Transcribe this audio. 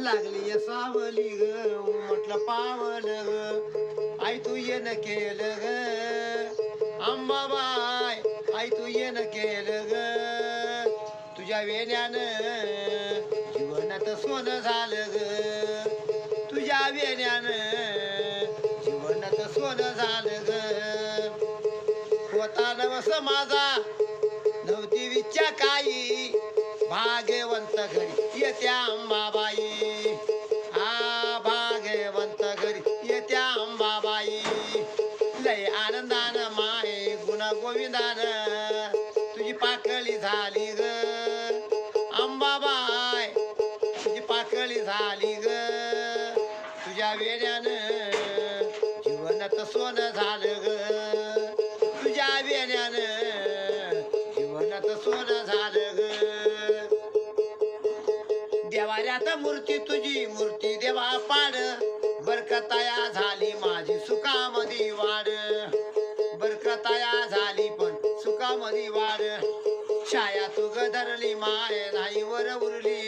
लागली या सावली ग म्हटलं पावल ग आई तू येन केलं ग अंबाबाई आई तू येन केलं ग तुझ्या वेण्यानं जीवनात सोनं झालं ग तुझ्या वेण्यानं जीवनात सोनं झालं ग होता नवस माझा नव्हती विच्छा काही भाग्यवंत घरी येत्या अंबाबाई हा भाग्यवंत घरी येत्या अंबाबाई लय आनंदान माय गुणा गोविंदान तुझी पाकळी झाली ग अंबाबाई तुझी पाकळी झाली ग तुझ्या वेण्यानं जीवनात सोनं झालं ग तुझ्या वेण्यानं जीवनात सोनं झालं ग देवाऱ्यात मूर्ती तुझी मूर्ती देवा पाड बरकताया झाली माझी सुखामधी वाढ बरकताया झाली पण सुखामधी वाढ छाया तू ग धरली माय नाही वर उरली